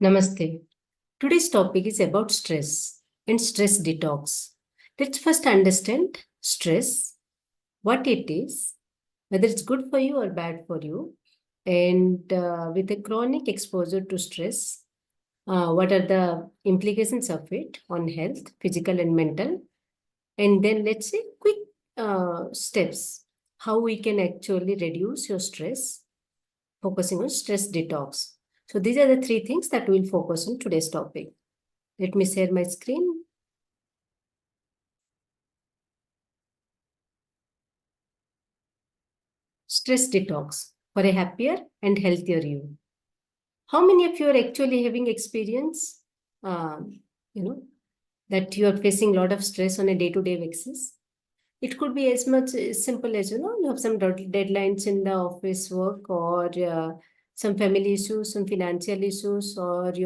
Namaste. Today's topic is about stress and stress detox. Let's first understand stress, what it is, whether it's good for you or bad for you, and with a chronic exposure to stress, what are the implications of it on health, physical and mental, and then let's say quick steps how we can actually reduce your stress, focusing on stress detox. So these are the three things that we'll focus on today's topic. Let me share my screen. Stress detox for a happier and healthier you. How many of you are actually having experience, you know, that you are facing a lot of stress on a day-to-day basis? It could be as much simple as, you have some deadlines in the office work or some family issues, some financial issues, or if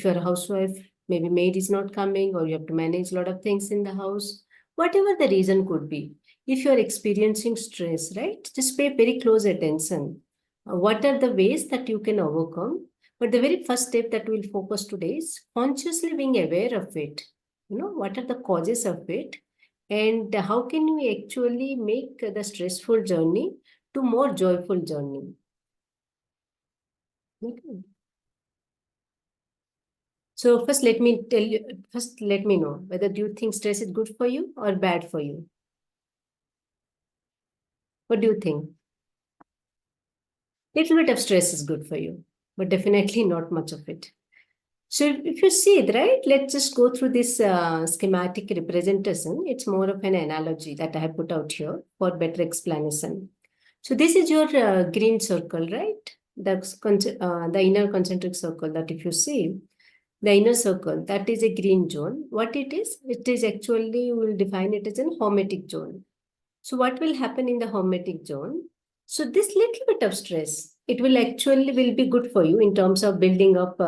you're a housewife, maybe maid is not coming or you have to manage a lot of things in the house, whatever the reason could be. If you're experiencing stress, right, just pay very close attention. What are the ways that you can overcome? But the very first step that we'll focus today is consciously being aware of it. What are the causes of it? And how can we actually make the stressful journey to more joyful journey? Okay. So first, let me know whether do you think stress is good for you or bad for you? What do you think? Little bit of stress is good for you, but definitely not much of it. So if you see it, right, let's just go through this schematic representation. It's more of an analogy that I have put out here for better explanation. So this is your green circle, right? The inner concentric circle that if you see, the inner circle, that is a green zone. What it is actually, we will define it as an hormetic zone. So what will happen in the hormetic zone? So this little bit of stress, it will actually will be good for you in terms of building up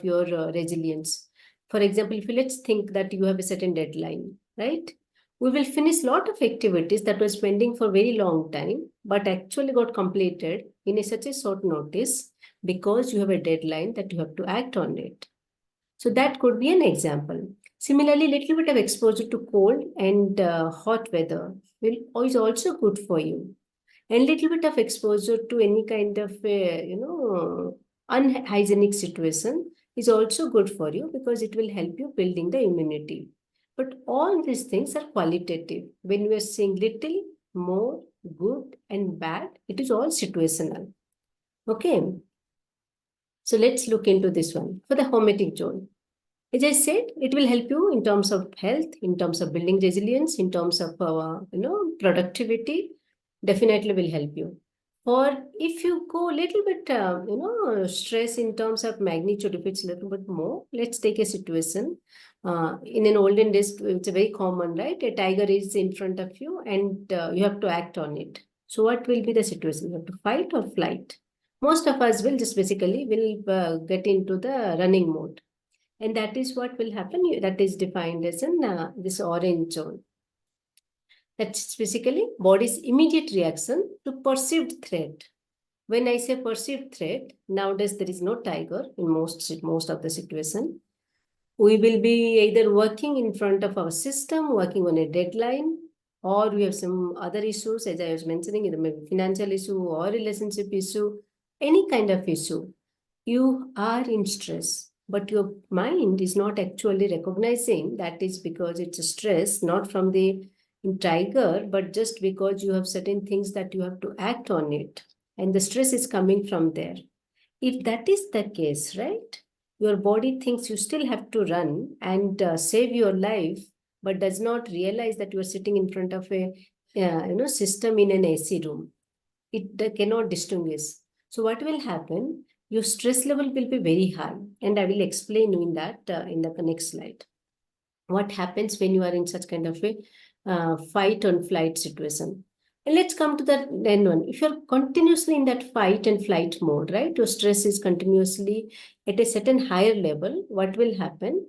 your resilience. For example, if you let's think that you have a certain deadline, right? We will finish a lot of activities that was pending for a very long time, but actually got completed in such a short notice because you have a deadline that you have to act on it. So that could be an example. Similarly, little bit of exposure to cold and hot weather is also good for you. And little bit of exposure to any kind of, unhygienic situation is also good for you because it will help you building the immunity. But all these things are qualitative. When we are saying little, more, good, and bad, it is all situational. Okay. So let's look into this one for the hormetic zone. As I said, it will help you in terms of health, in terms of building resilience, in terms of productivity. Definitely will help you. Or if you go a little bit, stress in terms of magnitude, if it's a little bit more, let's take a situation. In an olden days, it's very common, right? A tiger is in front of you and you have to act on it. So what will be the situation? You have to fight or flight. Most of us will just basically will get into the running mode. And that is what will happen. That is defined as in this orange zone. That's basically body's immediate reaction to perceived threat. When I say perceived threat, nowadays there is no tiger in most of the situation. We will be either working in front of our system, working on a deadline, or we have some other issues, as I was mentioning, either maybe financial issue or relationship issue, any kind of issue. You are in stress, but your mind is not actually recognizing that is because it's a stress, not from the tiger, but just because you have certain things that you have to act on it. And the stress is coming from there. If that is the case, right, your body thinks you still have to run and save your life, but does not realize that you are sitting in front of a system in an AC room. It cannot distinguish. So what will happen? Your stress level will be very high. And I will explain you in that in the next slide. What happens when you are in such kind of a fight and flight situation? And let's come to the then one. If you're continuously in that fight and flight mode, right? Your stress is continuously at a certain higher level. What will happen?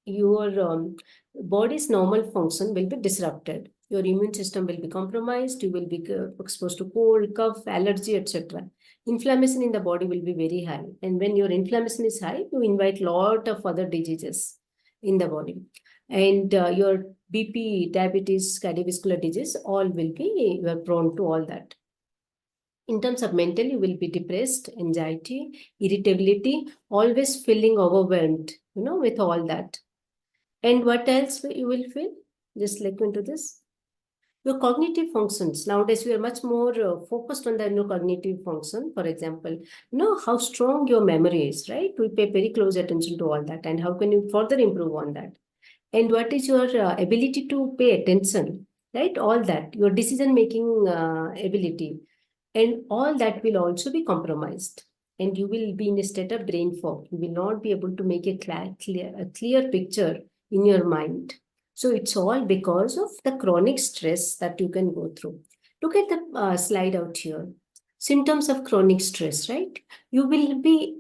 Your body's normal function will be disrupted. Your immune system will be compromised. You will be exposed to cold, cough, allergy, etc. inflammation in the body will be very high. And when your inflammation is high, you invite lot of other diseases in the body. And your BP, diabetes, cardiovascular disease, all will be, you are prone to all that. In terms of mental, you will be depressed, anxiety, irritability, always feeling overwhelmed, with all that. And what else you will feel? Just look into this. Your cognitive functions. Nowadays, we are much more focused on the cognitive function. For example, how strong your memory is, right? We pay very close attention to all that. And how can you further improve on that? And what is your ability to pay attention, right? All that, your decision-making ability. And all that will also be compromised. And you will be in a state of brain fog. You will not be able to make a clear picture in your mind. So it's all because of the chronic stress that you can go through. Look at the slide out here. Symptoms of chronic stress, right? You will be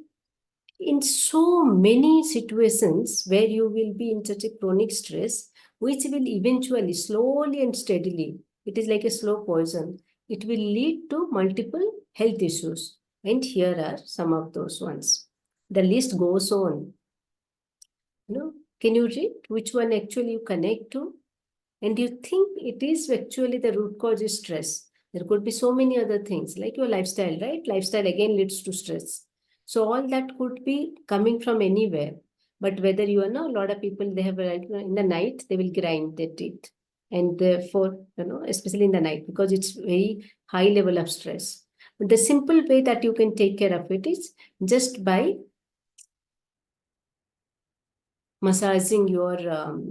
in so many situations where you will be in such a chronic stress, which will eventually, slowly and steadily, it is like a slow poison. It will lead to multiple health issues. And here are some of those ones. The list goes on. Can you read which one actually you connect to? And you think it is actually the root cause is stress. There could be so many other things like your lifestyle, right? Lifestyle again leads to stress. So all that could be coming from anywhere. But whether you know, a lot of people, they have in the night, they will grind their teeth. And therefore, especially in the night, because it's very high level of stress. But the simple way that you can take care of it is just by massaging your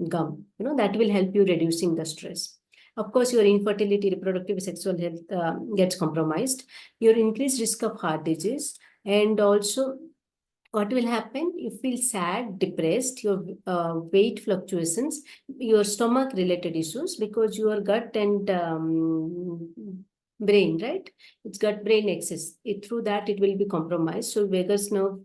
gum. That will help you reducing the stress. Of course, your infertility, reproductive, sexual health gets compromised. Your increased risk of heart disease, and also what will happen? You feel sad, depressed, your weight fluctuations, your stomach related issues, because your gut and brain, right? It's gut brain axis. Through that, it will be compromised. So vagus nerve,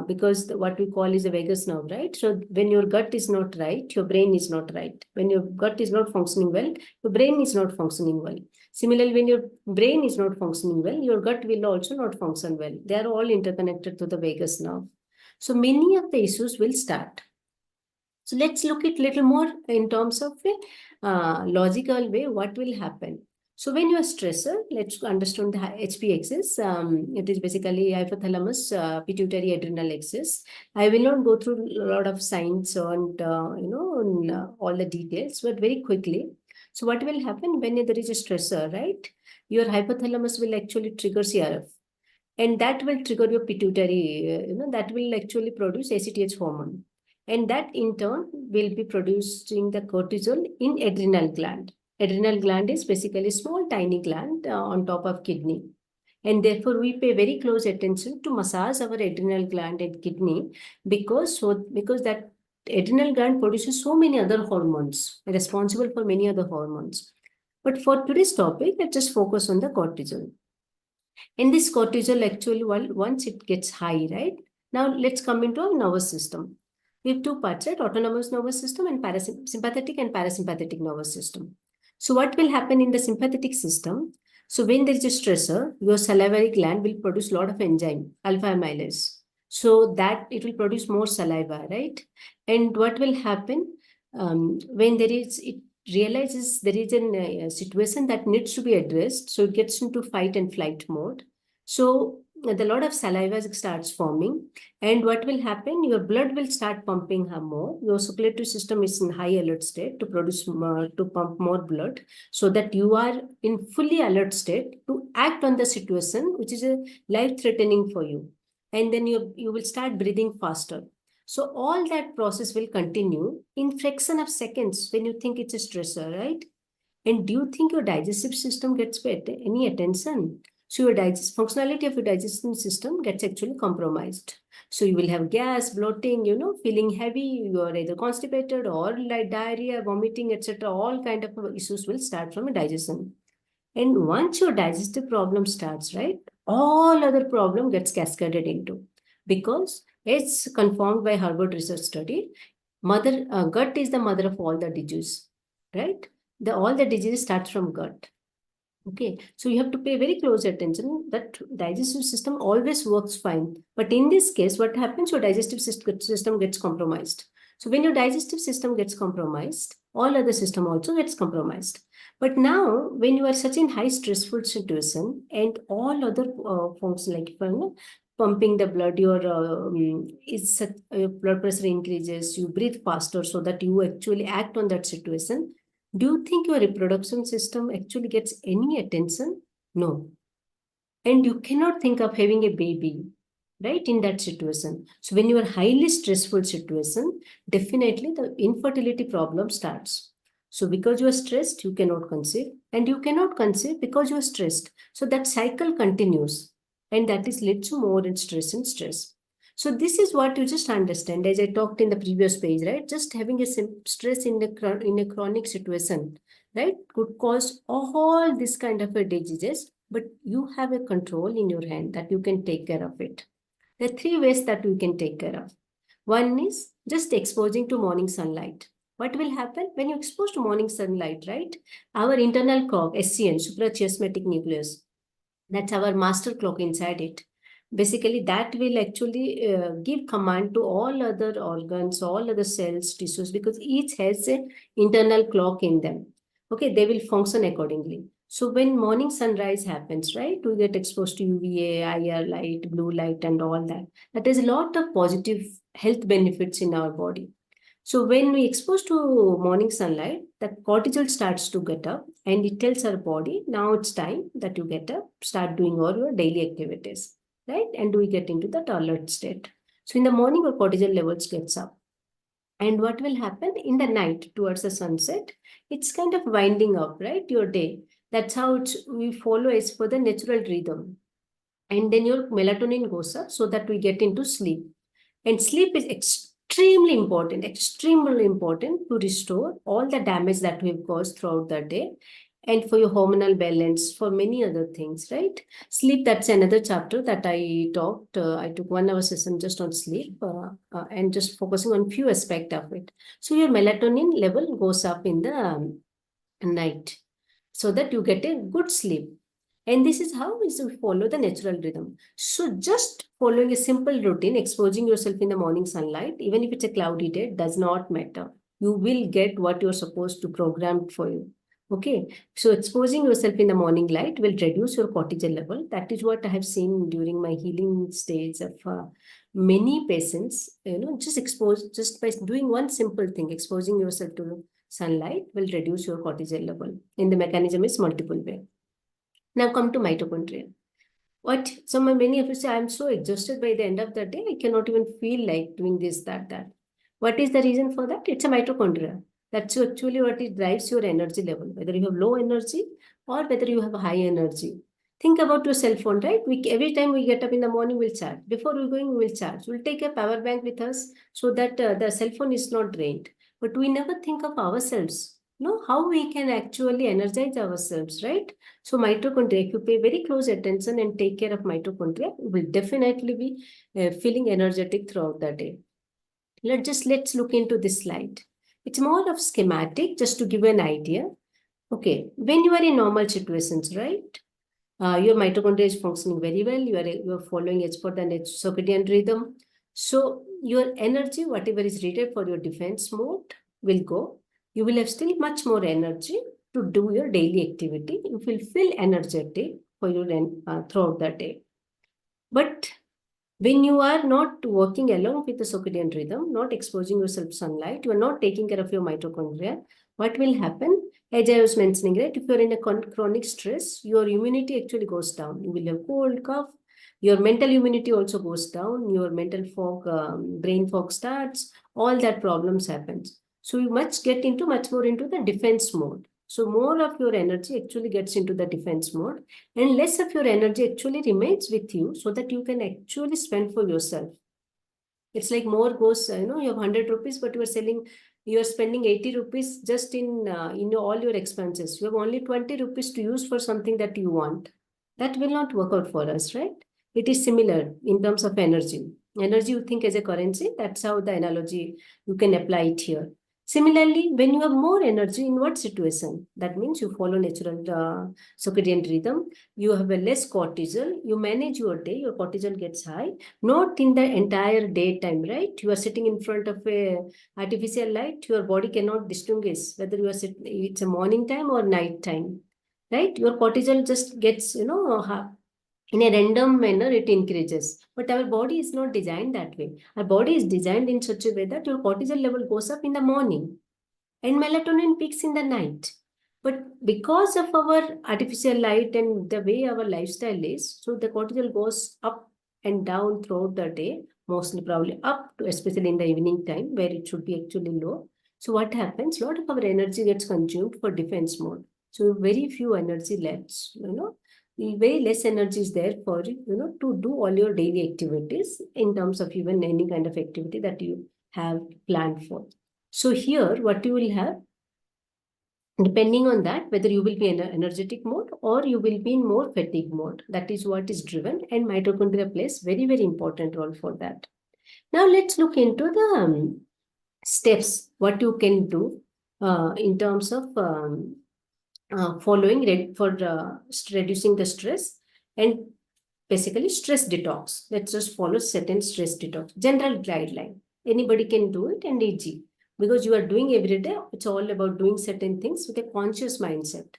because what we call is a vagus nerve, right? So when your gut is not right, your brain is not right. When your gut is not functioning well, your brain is not functioning well. Similarly, when your brain is not functioning well, your gut will also not function well. They are all interconnected to the vagus nerve. So many of the issues will start. So let's look at little more in terms of a logical way, what will happen. So when you are stressor, let's understand the HP axis. It is basically hypothalamus, pituitary adrenal axis. I will not go through a lot of science and all the details, but very quickly. So what will happen when there is a stressor, right? Your hypothalamus will actually trigger CRF. And that will trigger your pituitary, that will actually produce ACTH hormone. And that in turn will be producing the cortisol in adrenal gland. Adrenal gland is basically a small tiny gland on top of kidney. And therefore, we pay very close attention to massage our adrenal gland and kidney because that adrenal gland produces so many other hormones, responsible for many other hormones. But for today's topic, let's just focus on the cortisol. And this cortisol actually, once it gets high, right? Now let's come into our nervous system. We have two parts, right? Autonomous nervous system and sympathetic and parasympathetic nervous system. So what will happen in the sympathetic system? So when there is a stressor, your salivary gland will produce a lot of enzyme, alpha amylase. So that it will produce more saliva, right? And what will happen when it realizes there is a situation that needs to be addressed, so it gets into fight and flight mode. So the lot of saliva starts forming, and what will happen? Your blood will start pumping more. Your circulatory system is in high alert state to produce to pump more blood, so that you are in fully alert state to act on the situation which is a life-threatening for you, and then you will start breathing faster. So all that process will continue in fraction of seconds when you think it's a stressor, right? And do you think your digestive system gets any attention? So your functionality of your digestive system gets actually compromised. So you will have gas, bloating, feeling heavy, you are either constipated or like diarrhea, vomiting, etc. All kind of issues will start from a digestion. And once your digestive problem starts, right, all other problem gets cascaded into, because it's confirmed by Harvard research study. Gut is the mother of all the disease, right? All the disease starts from gut. Okay, so you have to pay very close attention that digestive system always works fine. But in this case, what happens? Your digestive system gets compromised. So when your digestive system gets compromised, all other system also gets compromised. But now, when you are such in high stressful situation and all other functions like pumping the blood, your blood pressure increases, you breathe faster so that you actually act on that situation. Do you think your reproduction system actually gets any attention? No. And you cannot think of having a baby, right, in that situation. So when you are highly stressful situation, definitely the infertility problem starts. So because you are stressed, you cannot conceive, and you cannot conceive because you are stressed. So that cycle continues, and that is leads to more in stress and stress. So this is what you just understand, as I talked in the previous page, right? Just having a stress in a chronic situation, right, could cause all this kind of a diseases, but you have a control in your hand that you can take care of it. There are three ways that we can take care of. One is just exposing to morning sunlight. What will happen when you expose to morning sunlight, right? Our internal clock, SCN, suprachiasmatic nucleus, that's our master clock inside it. Basically, that will actually give command to all other organs, all other cells, tissues, because each has an internal clock in them. Okay, they will function accordingly. So when morning sunrise happens, right, we get exposed to UVA, IR light, blue light, and all that. That is a lot of positive health benefits in our body. So when we expose to morning sunlight, the cortisol starts to get up and it tells our body, now it's time that you get up, start doing all your daily activities, right? And we get into that alert state. So in the morning, our cortisol levels gets up. And what will happen in the night towards the sunset? It's kind of winding up, right? Your day. That's how we follow as per the natural rhythm. And then your melatonin goes up so that we get into sleep. And sleep is extremely important to restore all the damage that we've caused throughout the day and for your hormonal balance, for many other things, right? Sleep, that's another chapter that I talked. I took 1 hour session just on sleep and just focusing on few aspects of it. So your melatonin level goes up in the night so that you get a good sleep. And this is how we follow the natural rhythm. So just following a simple routine, exposing yourself in the morning sunlight, even if it's a cloudy day, does not matter. You will get what you're supposed to program for you. Okay. So exposing yourself in the morning light will reduce your cortisol level. That is what I have seen during my healing stage of many patients, just by doing one simple thing, exposing yourself to sunlight will reduce your cortisol level. And the mechanism is multiple way. Now come to mitochondria. Many of you say, I'm so exhausted by the end of the day, I cannot even feel like doing this, that. What is the reason for that? It's a mitochondria. That's actually what it drives your energy level, whether you have low energy or whether you have high energy. Think about your cell phone, right? Every time we get up in the morning, we'll charge. Before we're going, we will charge. We'll take a power bank with us so that the cell phone is not drained. But we never think of ourselves. How we can actually energize ourselves, right? So mitochondria, if you pay very close attention and take care of mitochondria, you will definitely be feeling energetic throughout the day. Let's look into this slide. It's more of schematic, just to give an idea. Okay, when you are in normal situations, right? Your mitochondria is functioning very well. You are following as per the circadian rhythm. So your energy, whatever is needed for your defense mode, will go. You will have still much more energy to do your daily activity. You will feel energetic for your throughout the day. But when you are not working along with the circadian rhythm, not exposing yourself to sunlight, you are not taking care of your mitochondria, what will happen? As I was mentioning, right, if you're in a chronic stress, your immunity actually goes down. You will have cold, cough. Your mental immunity also goes down. Your mental fog, brain fog starts. All that problems happens. So you must get into much more into the defense mode. So more of your energy actually gets into the defense mode and less of your energy actually remains with you so that you can actually spend for yourself. It's like more goes, you have 100 rupees, but you are spending 80 rupees just in all your expenses. You have only 20 rupees to use for something that you want. That will not work out for us, right? It is similar in terms of energy. Energy you think as a currency, that's how the analogy you can apply it here. Similarly, when you have more energy in what situation? That means you follow natural circadian rhythm. You have a less cortisol. You manage your day. Your cortisol gets high. Not in the entire daytime, right? You are sitting in front of a artificial light. Your body cannot distinguish whether you are it's a morning time or night time, right? Your cortisol just gets in a random manner it increases. But our body is not designed that way. Our body is designed in such a way that your cortisol level goes up in the morning and melatonin peaks in the night. But because of our artificial light and the way our lifestyle is, so the cortisol goes up and down throughout the day, mostly probably up to especially in the evening time where it should be actually low. So what happens? A lot of our energy gets consumed for defense mode. So very few energy left, very less energy is there for, to do all your daily activities in terms of even any kind of activity that you have planned for. So here, what you will have, depending on that, whether you will be in an energetic mode or you will be in more fatigue mode, that is what is driven, and mitochondria plays very, very important role for that. Now let's look into the steps, what you can do in terms of following for reducing the stress and basically stress detox. Let's just follow certain stress detox general guideline. Anybody can do it and easy because you are doing every day. It's all about doing certain things with a conscious mindset,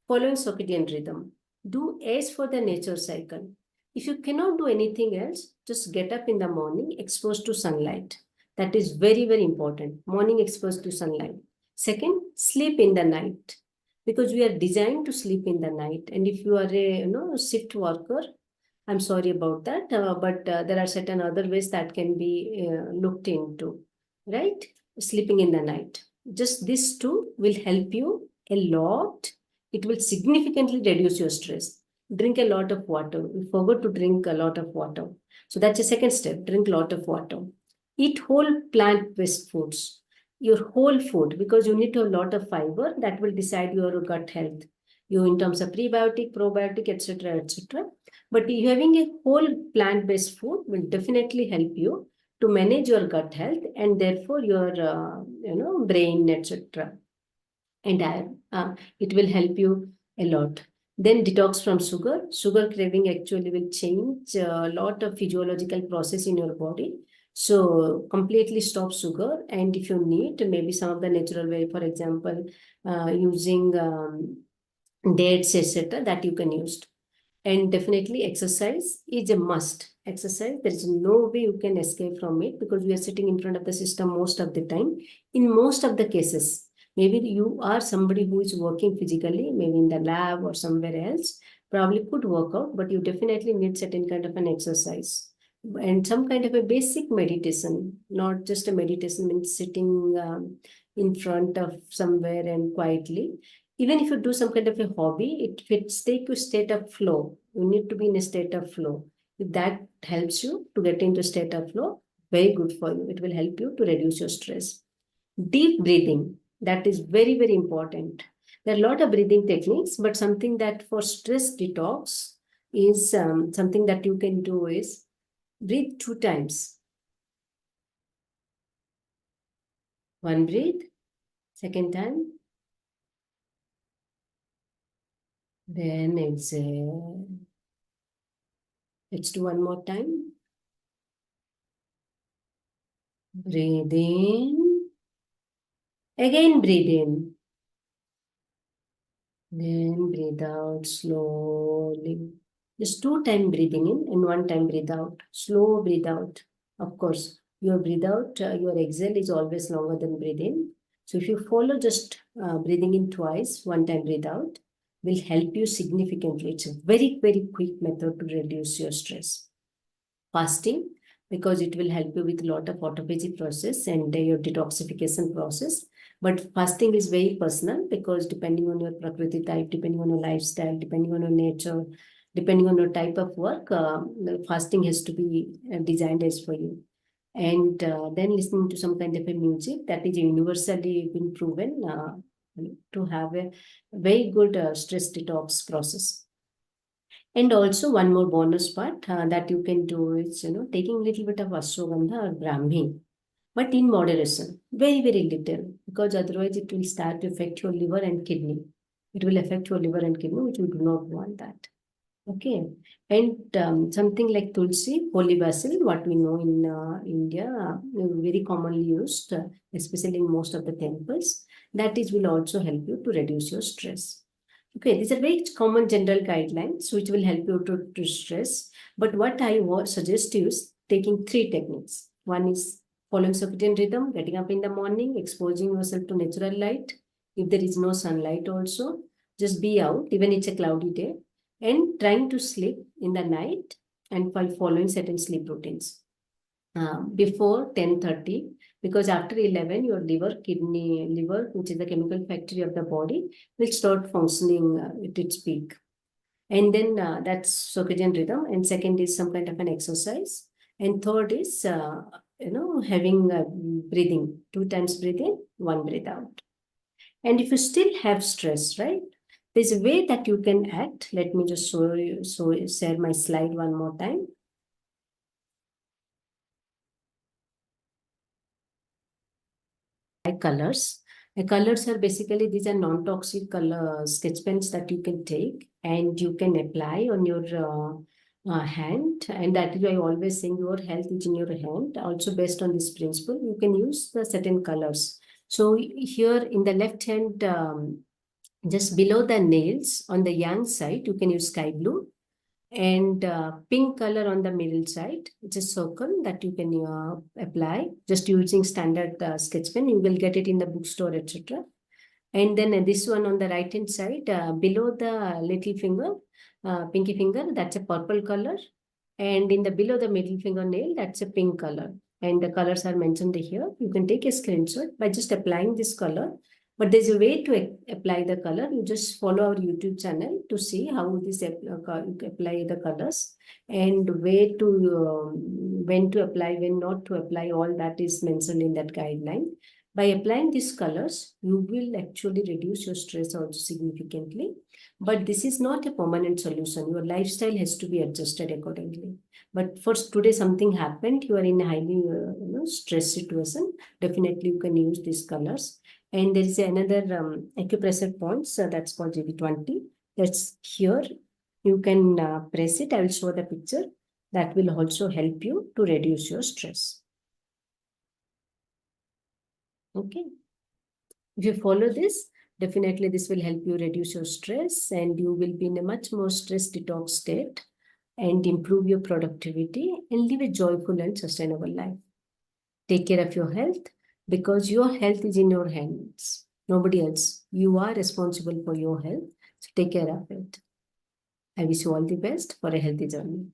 following circadian rhythm. Do as for the nature cycle. If you cannot do anything else, just get up in the morning, exposed to sunlight. That is very, very important. Morning exposed to sunlight. Second, sleep in the night because we are designed to sleep in the night. And if you are a shift worker, I'm sorry about that, but there are certain other ways that can be looked into, right? Sleeping in the night. Just this two will help you a lot. It will significantly reduce your stress. Drink a lot of water. We forgot to drink a lot of water. So that's a second step. Drink a lot of water. Eat whole plant-based foods. Your whole food, because you need to have a lot of fiber that will decide your gut health. You in terms of prebiotic, probiotic, etc., etc. But having a whole plant-based food will definitely help you to manage your gut health and therefore your brain, etc. And it will help you a lot. Then detox from sugar. Sugar craving actually will change a lot of physiological process in your body. So completely stop sugar. And if you need, maybe some of the natural way, for example, using dates, etc., that you can use. And definitely exercise is a must. Exercise, there is no way you can escape from it because we are sitting in front of the system most of the time. In most of the cases, maybe you are somebody who is working physically, maybe in the lab or somewhere else, probably could work out, but you definitely need certain kind of an exercise and some kind of a basic meditation, not just a meditation means sitting in front of somewhere and quietly. Even if you do some kind of a hobby, it fits take you state of flow. You need to be in a state of flow. If that helps you to get into state of flow, very good for you. It will help you to reduce your stress. Deep breathing, that is very, very important. There are a lot of breathing techniques, but something that for stress detox is something that you can do is breathe 2 times. One breathe, second time, then exhale. Let's do one more time. Breathe in. Again breathe in. Then breathe out slowly. Just 2 times breathing in and 1 time breathe out. Slow breathe out. Of course, your breathe out, your exhale is always longer than breathe in. So if you follow just breathing in twice, 1 time breathe out, will help you significantly. It's a very, very quick method to reduce your stress. Fasting, because it will help you with a lot of autophagy process and your detoxification process. But fasting is very personal because depending on your prakriti type, depending on your lifestyle, depending on your nature, depending on your type of work, fasting has to be designed as for you. And then listening to some kind of a music that is universally been proven to have a very good stress detox process. And also one more bonus part that you can do is, taking a little bit of ashwagandha or brahmi. but in moderation, very, very little, because otherwise it will start to affect your liver and kidney. It will affect your liver and kidney, which we do not want that. Okay. And something like tulsi, holy basil, what we know in India, very commonly used, especially in most of the temples, that is will also help you to reduce your stress. Okay, these are very common general guidelines which will help you to stress. But what I suggest is taking three techniques. One is following circadian rhythm, getting up in the morning, exposing yourself to natural light. If there is no sunlight also, just be out, even it's a cloudy day, and trying to sleep in the night and by following certain sleep routines. Before 10:30, because after 11, your liver, which is the chemical factory of the body, will start functioning at its peak. And then that's circadian rhythm. And second is some kind of an exercise. And third is, having breathing, 2 times breathe in, 1 breathe out. And if you still have stress, right? There's a way that you can act. Let me just share my slide one more time. Colors. Colors are basically, these are non-toxic color sketch pens that you can take and you can apply on your hand. And that is why I always say your health is in your hand. Also based on this principle, you can use the certain colors. So here in the left hand, just below the nails on the yang side, you can use sky blue, and pink color on the middle side. It's a circle that you can apply just using standard sketch pen. You will get it in the bookstore, etc. And then this one on the right hand side, below the little finger, pinky finger, that's a purple color. And in the below the middle fingernail, that's a pink color. And the colors are mentioned here. You can take a screenshot by just applying this color. But there's a way to apply the color. You just follow our YouTube channel to see how this apply the colors and way to when to apply, when not to apply. All that is mentioned in that guideline. By applying these colors, you will actually reduce your stress also significantly. But this is not a permanent solution. Your lifestyle has to be adjusted accordingly. But for today, something happened, you are in a highly stress situation, definitely you can use these colors. And there is another acupressure points that's called GB20. That's here. You can press it. I will show the picture. That will also help you to reduce your stress. Okay. If you follow this, definitely this will help you reduce your stress and you will be in a much more stress detox state and improve your productivity and live a joyful and sustainable life. Take care of your health because your health is in your hands. Nobody else. You are responsible for your health. So take care of it. I wish you all the best for a healthy journey.